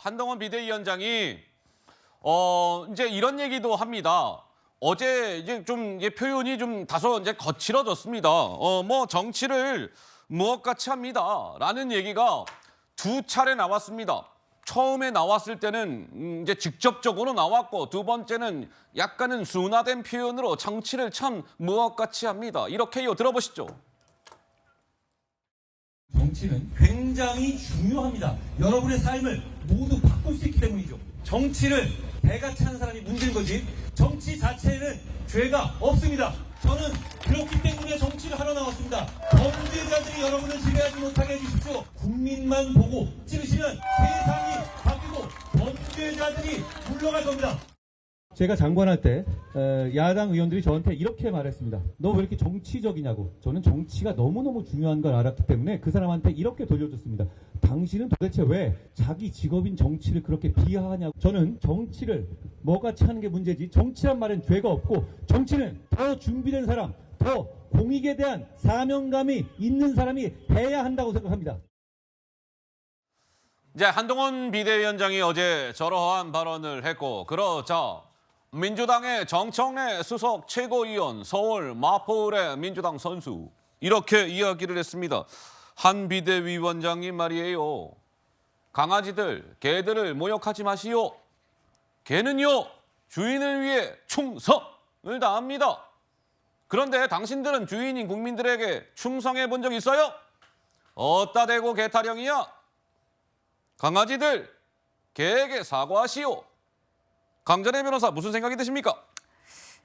한동훈 비대위원장이 이제 이런 얘기도 합니다. 어제 이제 좀 표현이 좀 다소 이제 거칠어졌습니다. 뭐 정치를 무엇같이 합니다라는 얘기가 두 차례 나왔습니다. 처음에 나왔을 때는 이제 직접적으로 나왔고, 두 번째는 약간은 순화된 표현으로 정치를 참 무엇같이 합니다. 이렇게요. 들어보시죠. 정치는 굉장히 중요합니다. 여러분의 삶을 모두 바꿀 수 있기 때문이죠. 정치를 배같이 하는 사람이 문제인 거지, 정치 자체에는 죄가 없습니다. 저는 그렇기 때문에 정치를 하러 나왔습니다. 범죄자들이 여러분을 지배하지 못하게 해주십시오. 국민만 보고 찌르시면 세상이 바뀌고 범죄자들이 물러갈 겁니다. 제가 장관할 때 야당 의원들이 저한테 이렇게 말했습니다. 너 왜 이렇게 정치적이냐고. 저는 정치가 너무너무 중요한 걸 알았기 때문에 그 사람한테 이렇게 돌려줬습니다. 당신은 도대체 왜 자기 직업인 정치를 그렇게 비하하냐고. 저는 정치를 뭐같이 하는 게 문제지, 정치란 말은 죄가 없고, 정치는 더 준비된 사람, 더 공익에 대한 사명감이 있는 사람이 해야 한다고 생각합니다. 이제 한동훈 비대위원장이 어제 저러한 발언을 했고, 그러자 민주당의 정청래 수석 최고위원, 서울 마포을의 민주당 선수, 이렇게 이야기를 했습니다. 한 비대위원장님 말이에요. 강아지들, 개들을 모욕하지 마시오. 개는요, 주인을 위해 충성을 다합니다. 그런데 당신들은 주인인 국민들에게 충성해 본 적 있어요? 어따 대고 개타령이야? 강아지들, 개에게 사과하시오. 강전혜 변호사, 무슨 생각이 드십니까?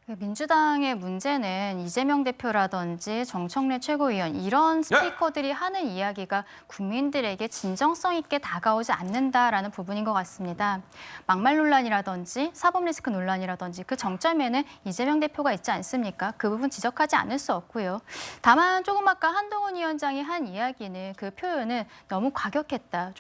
민주당의 문제는 이재명 대표라든지 정청래 최고위원, 이런 스피커들이 하는 이야기가 국민들에게 진정성 있게 다가오지 않는다라는 부분인 것 같습니다. 막말 논란이라든지 사법 리스크 논란이라든지 그 정점에는 이재명 대표가 있지 않습니까? 그 부분 지적하지 않을 수 없고요. 다만 조금 아까 한동훈 위원장이 한 이야기는, 그 표현은 너무 과격했다.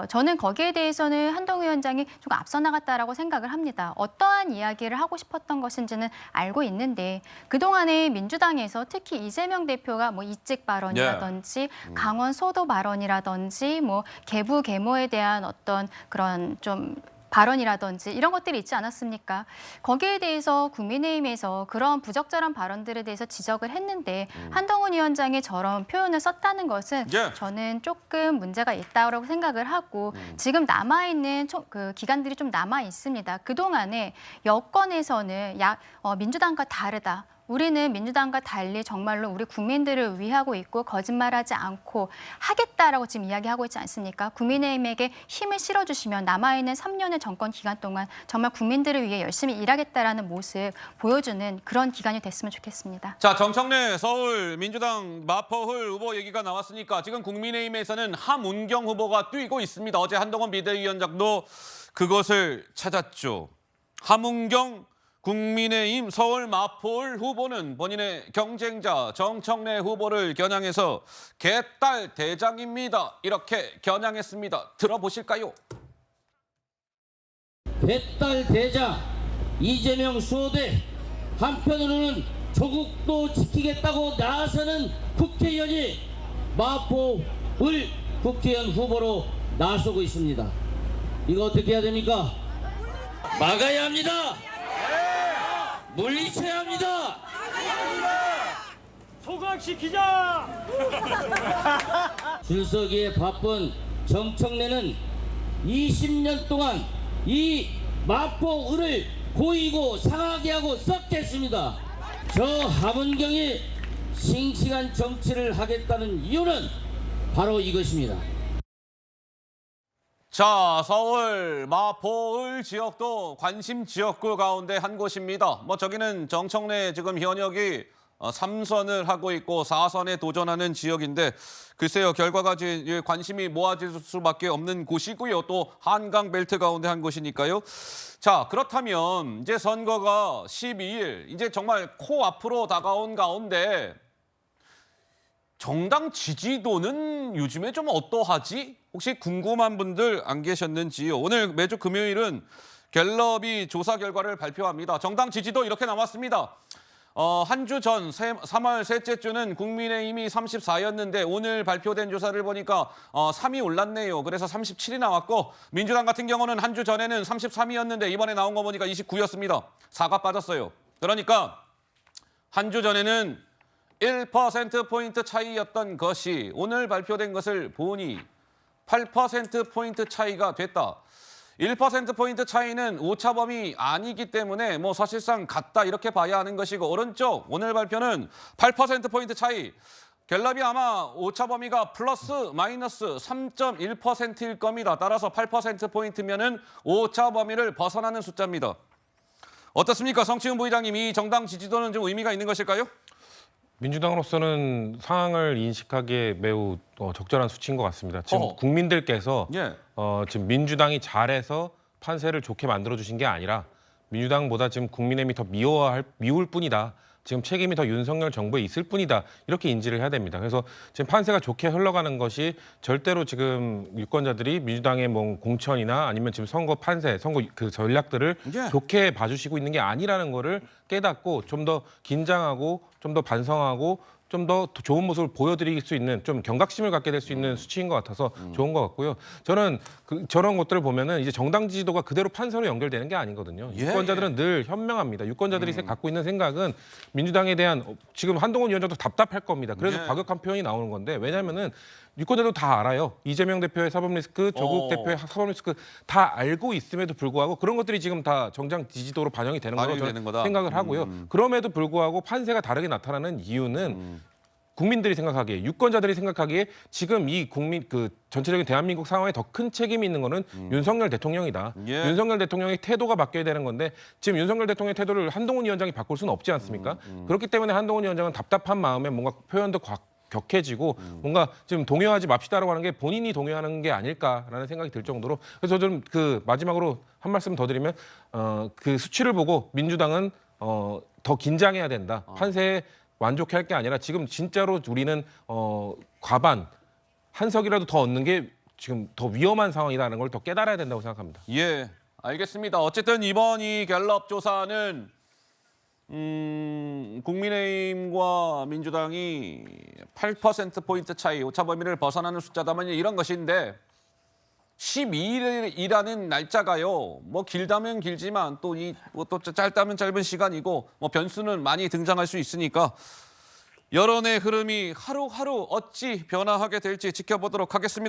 저는 거기에 대해서는 한동훈 위원장이 좀 앞서 나갔다라고 생각을 합니다. 어떠한 이야기를 하고 싶었던 것인지는 알고 있는데, 그동안에 민주당에서 특히 이재명 대표가 뭐 이직 발언이라든지 강원 소도 발언이라든지 뭐 계부 계모에 대한 어떤 그런 좀 발언이라든지 이런 것들이 있지 않았습니까? 거기에 대해서 국민의힘에서 그런 부적절한 발언들에 대해서 지적을 했는데 한동훈 위원장이 저런 표현을 썼다는 것은 저는 조금 문제가 있다고 생각을 하고, 지금 남아있는 그 기간들이 좀 남아 있습니다. 그동안에 여권에서는 민주당과 다르다. 우리는 민주당과 달리 정말로 우리 국민들을 위하고 있고 거짓말하지 않고 하겠다라고 지금 이야기하고 있지 않습니까? 국민의힘에게 힘을 실어주시면 남아있는 3년의 정권 기간 동안 정말 국민들을 위해 열심히 일하겠다라는 모습 보여주는 그런 기간이 됐으면 좋겠습니다. 자, 정청래 서울 민주당 마포을 후보 얘기가 나왔으니까 지금 국민의힘에서는 함운경 후보가 뛰고 있습니다. 어제 한동훈 비대위원장도 그것을 찾았죠. 함운경 국민의힘 서울 마포을 후보는 본인의 경쟁자 정청래 후보를 겨냥해서 개딸 대장입니다. 이렇게 겨냥했습니다. 들어보실까요? 개딸 대장 이재명 수호대, 한편으로는 조국도 지키겠다고 나서는 국회의원이 마포을 국회의원 후보로 나서고 있습니다. 이거 어떻게 해야 됩니까? 막아야 합니다. 물리쳐야 합니다. 소각시키자. 줄서기에 바쁜 정청래는 20년 동안 이 마포을을 고이고 상하게 하고 썩겠습니다. 저 함은경이 싱싱한 정치를 하겠다는 이유는 바로 이것입니다. 자, 서울 마포을 지역도 관심 지역구 가운데 한 곳입니다. 뭐 저기는 정청래 지금 현역이 3선을 하고 있고 4선에 도전하는 지역인데, 글쎄요, 결과가 관심이 모아질 수밖에 없는 곳이고요. 또 한강 벨트 가운데 한 곳이니까요. 자, 그렇다면 이제 선거가 12일, 이제 정말 코앞으로 다가온 가운데 정당 지지도는 요즘에 좀 어떠하지? 혹시 궁금한 분들 안 계셨는지요? 오늘 매주 금요일은 갤럽이 조사 결과를 발표합니다. 정당 지지도 이렇게 나왔습니다. 한 주 전 3월 셋째 주는 국민의힘이 34였는데 오늘 발표된 조사를 보니까 3이 올랐네요. 그래서 37이 나왔고 민주당 같은 경우는 한 주 전에는 33이었는데 이번에 나온 거 보니까 29였습니다. 4가 빠졌어요. 그러니까 한 주 전에는 1%포인트 차이였던 것이 오늘 발표된 것을 보니 8%포인트 차이가 됐다. 1%포인트 차이는 오차범위 아니기 때문에 뭐 사실상 같다 이렇게 봐야 하는 것이고 오른쪽 오늘 발표는 8%포인트 차이. 갤럽이 아마 오차범위가 플러스 마이너스 3.1%일 겁니다. 따라서 8%포인트면은 오차범위를 벗어나는 숫자입니다. 어떻습니까? 성치훈 부의장님, 이 정당 지지도는 좀 의미가 있는 것일까요? 민주당으로서는 상황을 인식하기에 매우 적절한 수치인 것 같습니다. 지금 국민들께서 예. 지금 민주당이 잘해서 판세를 좋게 만들어 주신 게 아니라 민주당보다 지금 국민의힘이 더 미울 뿐이다. 지금 책임이 더 윤석열 정부에 있을 뿐이다. 이렇게 인지를 해야 됩니다. 그래서 지금 판세가 좋게 흘러가는 것이 절대로 지금 유권자들이 민주당의 뭐 공천이나 아니면 지금 선거 판세, 선거 그 전략들을 예. 좋게 봐주시고 있는 게 아니라는 거를 깨닫고 좀 더 긴장하고 좀 더 반성하고 좀 더 좋은 모습을 보여드릴 수 있는 좀 경각심을 갖게 될 수 있는 수치인 것 같아서 좋은 것 같고요. 저는 저런 것들을 보면은 이제 정당 지지도가 그대로 판세로 연결되는 게 아니거든요. 예, 유권자들은 늘 현명합니다. 유권자들이 갖고 있는 생각은 민주당에 대한 지금 한동훈 위원장도 답답할 겁니다. 그래서 예. 과격한 표현이 나오는 건데 왜냐하면은 유권자도 다 알아요. 이재명 대표의 사법 리스크, 조국 대표의 사법 리스크 다 알고 있음에도 불구하고 그런 것들이 지금 다 정당 지지도로 반영이 되는 거라고 반영이 되는 저는 거다. 생각을 하고요. 그럼에도 불구하고 판세가 다르게 나타나는 이유는 국민들이 생각하기에 유권자들이 생각하기에 지금 이 국민 그 전체적인 대한민국 상황에 더 큰 책임이 있는 거는 윤석열 대통령이다. 예. 윤석열 대통령의 태도가 바뀌어야 되는 건데 지금 윤석열 대통령의 태도를 한동훈 위원장이 바꿀 수는 없지 않습니까? 그렇기 때문에 한동훈 위원장은 답답한 마음에 뭔가 표현도 격해지고 뭔가 지금 동요하지 맙시다라고 하는 게 본인이 동요하는 게 아닐까라는 생각이 들 정도로 그래서 좀 그 마지막으로 한 말씀 더 드리면 그 수치를 보고 민주당은 더 긴장해야 된다. 판세에 만족할 게 아니라 지금 진짜로 우리는 과반 한 석이라도 더 얻는 게 지금 더 위험한 상황이라는 걸 더 깨달아야 된다고 생각합니다. 예, 알겠습니다. 어쨌든 이번 이 갤럽 조사는 국민의힘과 민주당이 8%포인트 차이, 오차범위를 벗어나는 숫자다만 이런 것인데 12일이라는 날짜가요. 뭐 길다면 길지만 또 짧다면 짧은 시간이고 뭐 변수는 많이 등장할 수 있으니까 여론의 흐름이 하루하루 어찌 변화하게 될지 지켜보도록 하겠습니다.